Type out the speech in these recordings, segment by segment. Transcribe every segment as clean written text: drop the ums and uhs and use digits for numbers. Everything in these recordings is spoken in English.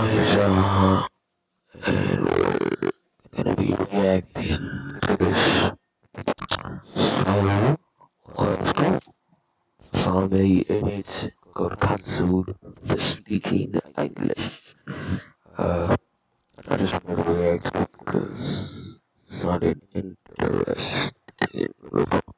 guys, and we're gonna be reacting to this. So, let's go. Tommyinit got cancelled for speaking English. Uh, I just wanted to react because it sounded interesting.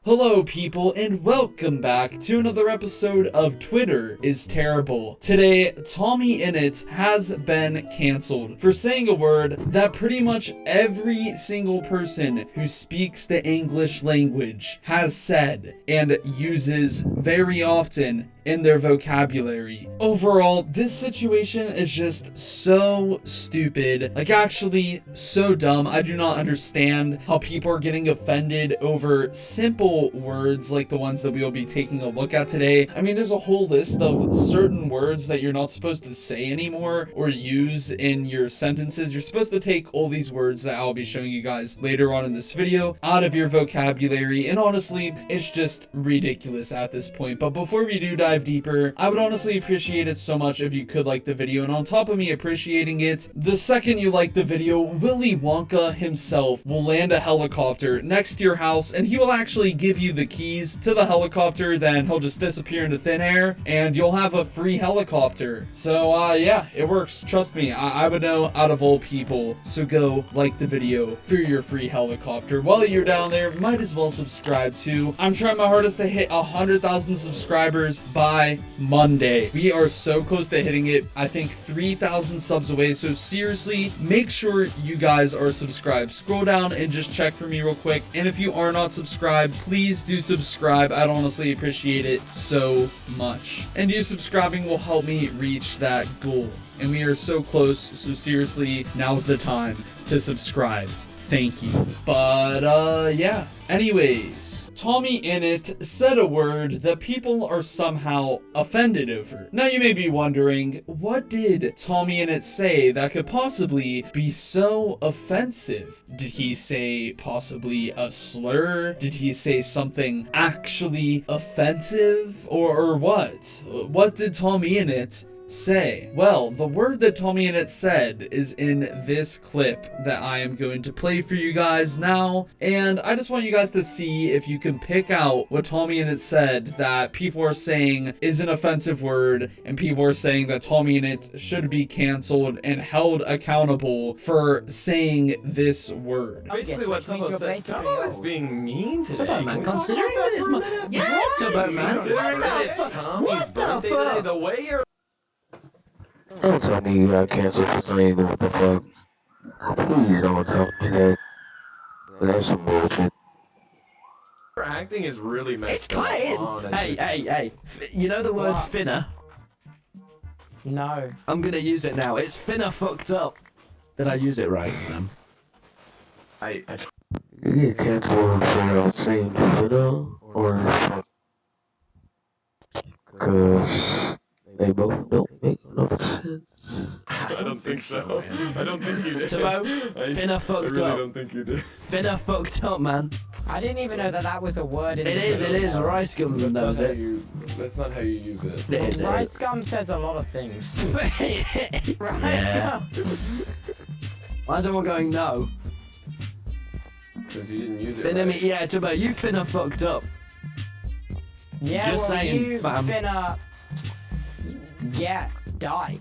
Hello people and welcome back to another episode of Twitter is Terrible. Today, Tommyinit has been cancelled for saying a word that pretty much every single person who speaks the English language has said and uses very often in their vocabulary. Overall, this situation is just so stupid, like actually so dumb. I do not understand how people are getting offended over simple words like the ones that we will be taking a look at today. I mean, there's a whole list of certain words that you're not supposed to say anymore or use in your sentences. You're supposed to take all these words that I'll be showing you guys later on in this video out of your vocabulary, and honestly, it's just ridiculous at this point. But before we do dive deeper, I would honestly appreciate it so much if you could like the video, and on top of me appreciating it, the second you like the video, Willy Wonka himself will land a helicopter next to your house, and he will actually give you the keys to the helicopter. Then he'll just disappear into thin air and you'll have a free helicopter. So yeah, it works, trust me. I would know out of all people. So go like the video for your free helicopter. While you're down there, might as well subscribe too. I'm trying my hardest to hit 100,000 subscribers by Monday. We are so close to hitting it. I think 3,000 subs away, so seriously make sure you guys are subscribed. Scroll down and just check for me real quick, and if you are not subscribed, please do subscribe. I'd honestly appreciate it so much, and you subscribing will help me reach that goal, and we are so close. So seriously, now's the time to subscribe. Thank you. But yeah, anyways, Tommyinit said a word that people are somehow offended over. Now you may be wondering, what did Tommyinit say that could possibly be so offensive? Did he say possibly a slur? Did he say something actually offensive? Or what? What did Tommyinit say? Well, the word that Tommyinit said is in this clip that I am going to play for you guys now, and I just want you guys to see if you can pick out what Tommyinit said that people are saying is an offensive word, and people are saying that Tommyinit should be canceled and held accountable for saying this word. Basically what Tubbo said, Tubbo is being mean today. Tubbo, man, considering that it's my... Yeah, Tubbo, man. Considering that it's Tommy's birthday today, the way you're... Don't tell me you got canceled for saying what the fuck. Please don't tell me that. That's some bullshit. acting is really messed It's up. cutting. Hey. You know the word What? finna? No. I'm gonna use it now. It's finna fucked up. Did I use it right, Sam? You get canceled for saying finna or fuck. Cause they both don't make no sense. I don't think so. I don't think you did. Tubbo, finna I fucked really up. don't think you did. Finna fucked up, man. I didn't even know that that was a word in It is. Rice gum That's not knows how it. that's not how you use it. It is. Rice gum says a lot of things. Rice Yeah. gum. Why is everyone going no? Because you didn't use it Finna right. me, yeah, Tubbo, you finna fucked up. Yeah, Just well, saying, you fam. finna... Yeah, die.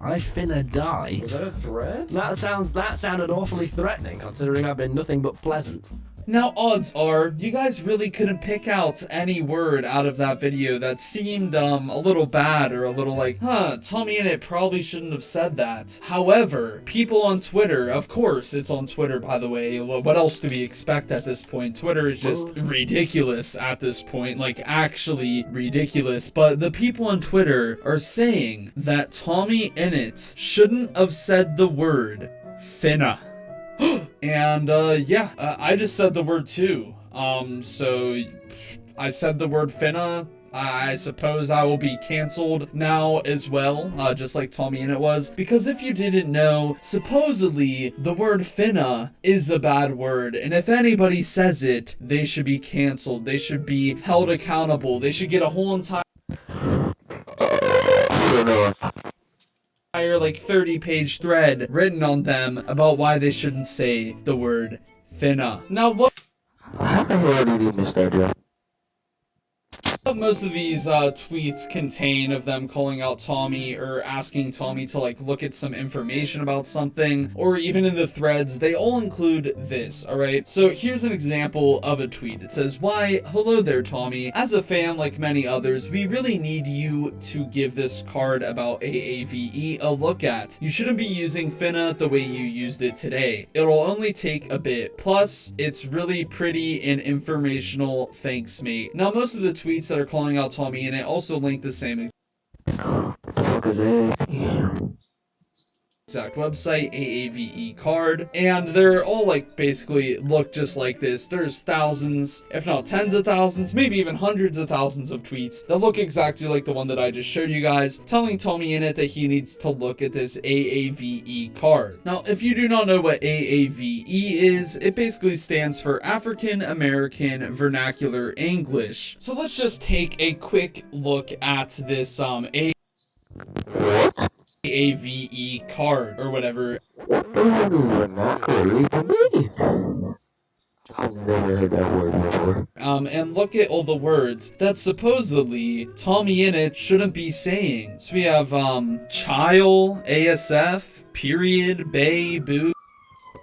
I finna die. Was that a threat? That sounded awfully threatening, considering I've been nothing but pleasant. Now, odds are, you guys really couldn't pick out any word out of that video that seemed, a little bad or a little like, Tommyinit probably shouldn't have said that. However, people on Twitter, of course, it's on Twitter, by the way, what else do we expect at this point? Twitter is just ridiculous at this point, like, actually ridiculous, but the people on Twitter are saying that Tommyinit shouldn't have said the word finna. And yeah, I just said the word too. So I said the word finna. I suppose I will be canceled now as well, just like Tommyinit was. Because if you didn't know, supposedly the word finna is a bad word, and if anybody says it, they should be canceled. They should be held accountable. They should get a whole entire Finna. entire like 30-page thread written on them about why they shouldn't say the word finna. Now what How the hell did he miss that job? most of these tweets contain of them calling out Tommy or asking Tommy to like look at some information about something, or even in the threads, they all include this, alright? So here's an example of a tweet. It says, "Why, hello there, Tommy. As a fan like many others, we really need you to give this card about AAVE a look at. You shouldn't be using finna the way you used it today. It'll only take a bit. Plus, it's really pretty and informational. Thanks, mate." Now, most of the tweets that are calling out Tommyinit also link the same What the fuck is that? exact website, AAVE card, and they're all like basically look just like this. There's thousands, if not tens of thousands, maybe even hundreds of thousands of tweets that look exactly like the one that I just showed you guys, telling Tommyinit that he needs to look at this AAVE card. Now, if you do not know what AAVE is, it basically stands for African American Vernacular English. So let's just take a quick look at this AAVE card or whatever. What the hell does vernacular even mean? I've never heard that word before. And look at all the words that supposedly Tommyinit shouldn't be saying. So we have child, ASF, period, bay, boo.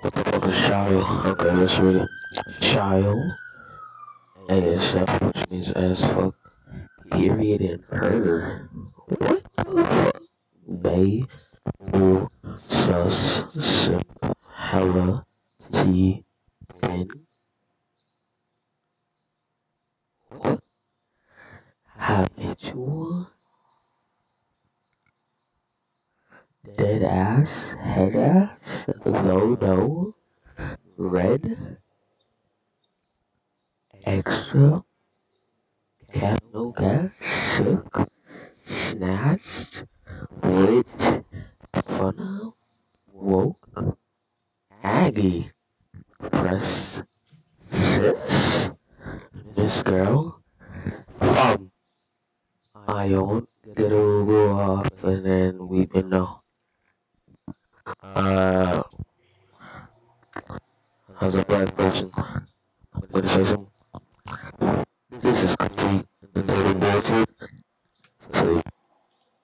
What the fuck is child? Okay, let's read it. Child, ASF, which means as fuck, period, and her. What the fuck? Bay, boo, sus, simp, hella, T, N. What? Habitual? Dead ass? Head ass? Low, no? Red? Extra? Cap, no gas? Shook? Snatched? Lit? Funna? Woke? Aggie? Press? Sis? This girl? I own get a go off and then we been know. As a black person, I'm gonna say something. This is complete and total bullshit. So,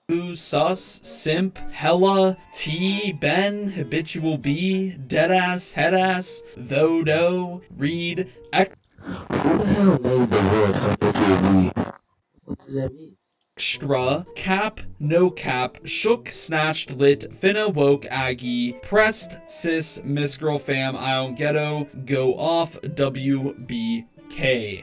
Boo, sus, simp, hella, T, Ben, habitual B, deadass, headass, though, do, read, who the hell made the word habitually? What does that mean? extra, cap, no cap, shook, snatched, lit, finna, woke, aggie, pressed, cis, miss girl fam, ion ghetto, go off, WB.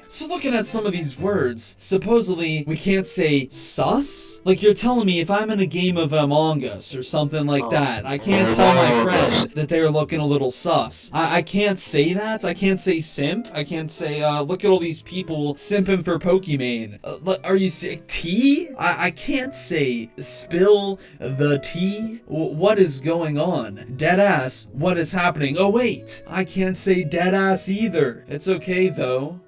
So looking at some of these words, supposedly we can't say sus? Like you're telling me if I'm in a game of Among Us or something like that, I can't tell my friend that they're looking a little sus. I can't say that. I can't say simp. I can't say, look at all these people simping for Pokemon. Are you saying tea? I can't say spill the tea. What is going on? Deadass, what is happening? Oh wait, I can't say deadass either. It's okay though.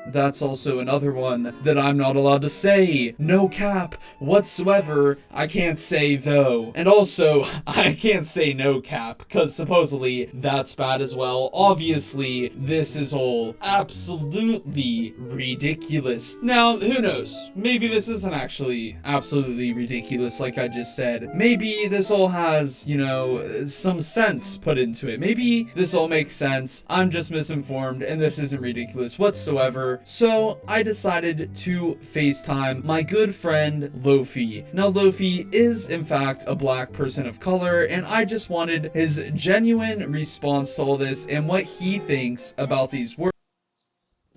That's also another one that I'm not allowed to say. No cap whatsoever. I can't say though. And also, I can't say no cap, because supposedly that's bad as well. Obviously, this is all absolutely ridiculous. Now, who knows? Maybe this isn't actually absolutely ridiculous like I just said. Maybe this all has, you know, some sense put into it. Maybe this all makes sense. I'm just misinformed and this isn't ridiculous whatsoever. So I decided to FaceTime my good friend Lofi. Now Lofi is in fact a black person of color, and I just wanted his genuine response to all this and what he thinks about these words.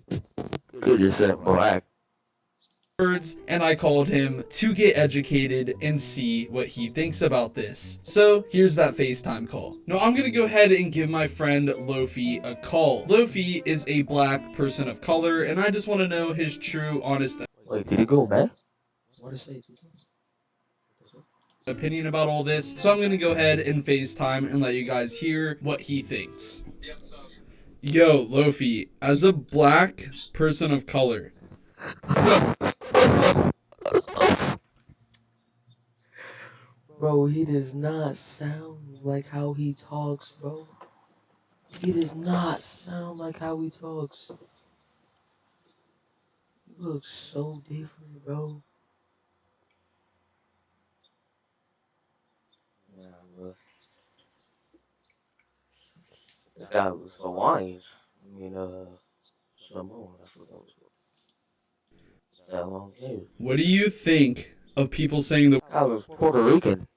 You just said black. And I called him to get educated and see what he thinks about this. So here's that FaceTime call. Now I'm gonna go ahead and give my friend Lofi a call. Lofi is a black person of color, and I just want to know his true, honest Wait, did he go back? What did it say? opinion about all this. So I'm gonna go ahead and FaceTime and let you guys hear what he thinks. Yo, Lofi, as a black person of color, Bro, he does not sound like how he talks, bro. He does not sound like how he talks. He looks so different, bro. Nah, bro. This guy was Hawaiian. I mean, Samoan. That's what that was. That long hair. What do you think of people saying the Guy was Puerto Rican.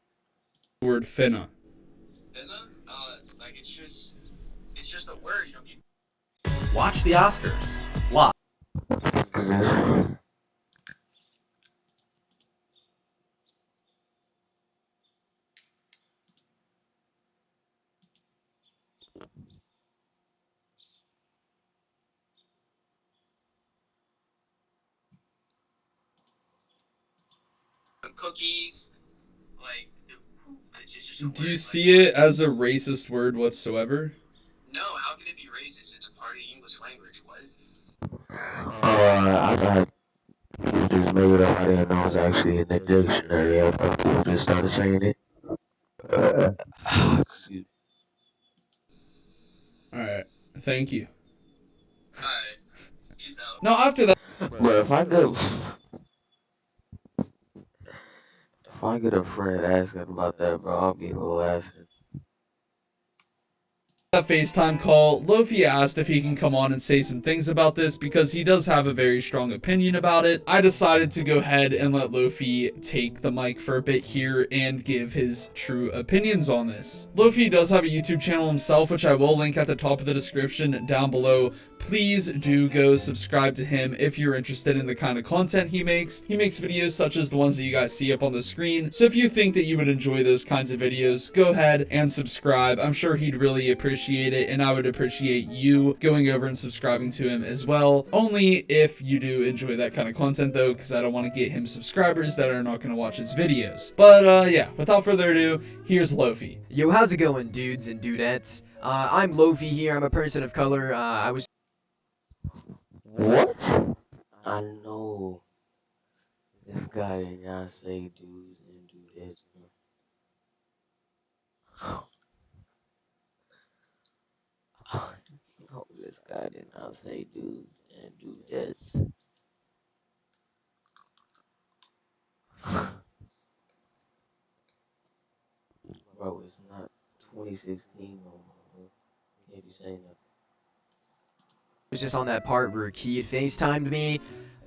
word finna? Like it's just a word, you know. Watch the Oscars live. Cookies, like it's just a Do you word, see it as a racist word whatsoever? No, how can it be racist? It's a part of the English language. What? I thought people just made it up. I didn't know it was actually in the dictionary. I thought people just started saying it. Excuse Alright, thank you. Alright. You know. Now, after that, But if I get a friend asking about that, bro, I'll be laughing. FaceTime call, Lofi asked if he can come on and say some things about this because he does have a very strong opinion about it. I decided to go ahead and let Lofi take the mic for a bit here and give his true opinions on this. Lofi does have a YouTube channel himself, which I will link at the top of the description down below. Please do go subscribe to him if you're interested in the kind of content he makes. He makes videos such as the ones that you guys see up on the screen. So if you think that you would enjoy those kinds of videos, go ahead and subscribe. I'm sure he'd really appreciate it, and I would appreciate you going over and subscribing to him as well. Only if you do enjoy that kind of content though, because I don't want to get him subscribers that are not going to watch his videos. But yeah, without further ado, here's Lofi. Yo, how's it going, dudes and dudettes? I'm Lofi here. I'm a person of color. I was What? I know this guy did not say dudes and dudettes. No, this guy did not say dudes and dudettes. Bro, it's not 2016 no more, bro. You can't be saying that. just on that part where he had FaceTimed me.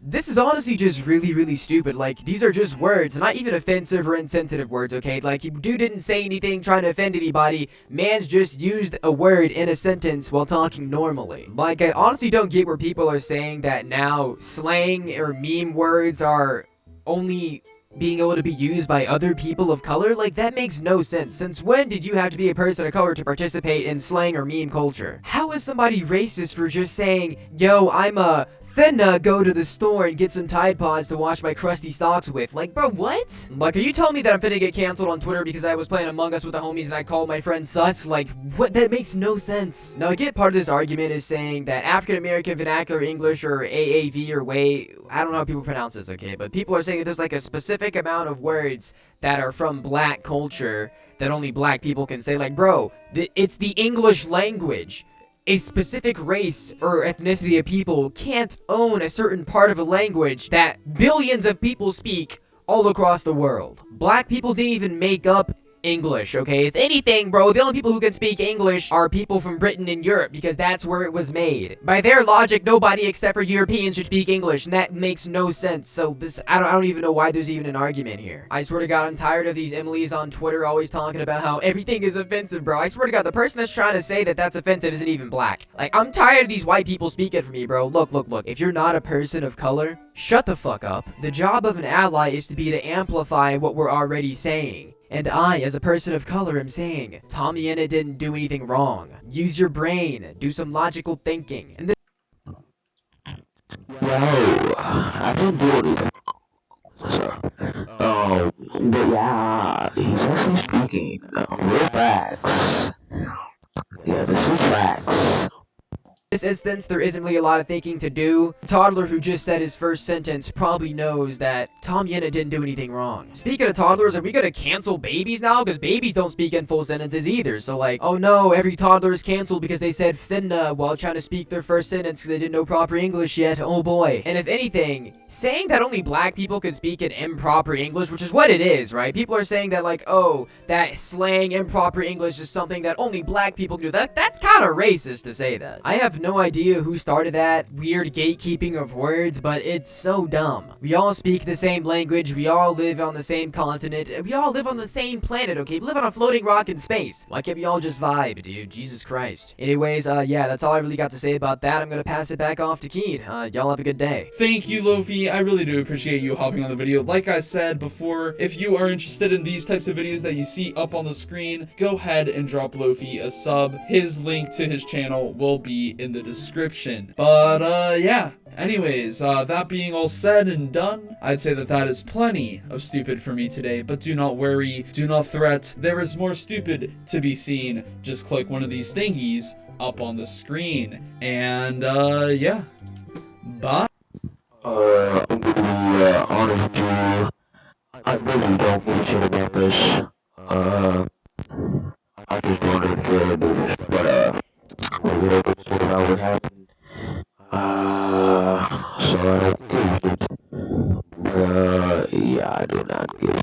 This is honestly just really stupid. Like, these are just words, not even offensive or insensitive words, okay? Like, dude didn't say anything trying to offend anybody. Man's just used a word in a sentence while talking normally. Like, I honestly don't get where people are saying that now slang or meme words are only being able to be used by other people of color. Like, that makes no sense. Since when did you have to be a person of color to participate in slang or meme culture? How is somebody racist for just saying, yo, I'm a finna go to the store and get some Tide Pods to wash my crusty socks with? Like, bro, what? Like, are you telling me that I'm finna get canceled on Twitter because I was playing Among Us with the homies and I called my friend sus? Like, what? That makes no sense. Now, I get part of this argument is saying that African American Vernacular English or AAV or way, I don't know how people pronounce this, okay? But people are saying that there's like a specific amount of words that are from black culture that only black people can say. Like, bro, it's the English language. A specific race or ethnicity of people can't own a certain part of a language that billions of people speak all across the world. Black people didn't even make up English, okay? If anything, bro, the only people who can speak English are people from Britain and Europe because that's where it was made. By their logic, nobody except for Europeans should speak English, and that makes no sense. So this, I don't even know why there's even an argument here. I swear to God, I'm tired of these Emilys on Twitter always talking about how everything is offensive, bro. I swear to God, the person that's trying to say that that's offensive isn't even black. Like, I'm tired of these white people speaking for me, bro. Look. If you're not a person of color, shut the fuck up. The job of an ally is to be to amplify what we're already saying. And I, as a person of color, am saying, Tommyinit didn't do anything wrong. Use your brain. Do some logical thinking. And Yo, I didn't do anything. Sorry. But yeah, he's actually speaking real facts. Yeah, this is facts. this instance, there isn't really a lot of thinking to do. The toddler who just said his first sentence probably knows that Tommyinit didn't do anything wrong. Speaking of toddlers, are we gonna cancel babies now? Because babies don't speak in full sentences either. So like, oh no, every toddler is canceled because they said finna while trying to speak their first sentence because they didn't know proper English yet. Oh boy. And if anything, saying that only black people can speak in improper English, which is what it is, right? People are saying that like, oh, that slang improper English is something that only black people can do. That's kind of racist to say that. I have no idea who started that weird gatekeeping of words, but it's so dumb. We all speak the same language, we all live on the same continent, we all live on the same planet, okay? We live on a floating rock in space. Why can't we all just vibe, dude? Jesus Christ. Anyways, yeah, that's all I really got to say about that. I'm gonna pass it back off to Keed. Y'all have a good day. Thank you, Lofi. I really do appreciate you hopping on the video. Like I said before, if you are interested in these types of videos that you see up on the screen, go ahead and drop Lofi a sub. His link to his channel will be in the description. But yeah, anyways, that being all said and done, I'd say that is plenty of stupid for me today, but do not worry, do not fret, there is more stupid to be seen. Just click one of these thingies up on the screen, and yeah, bye. I'm gonna be honest with you. I really don't give a shit about this. I just wanted to do this, but we don't give a shit about what happened. So I don't give a shit. Yeah, I do not give a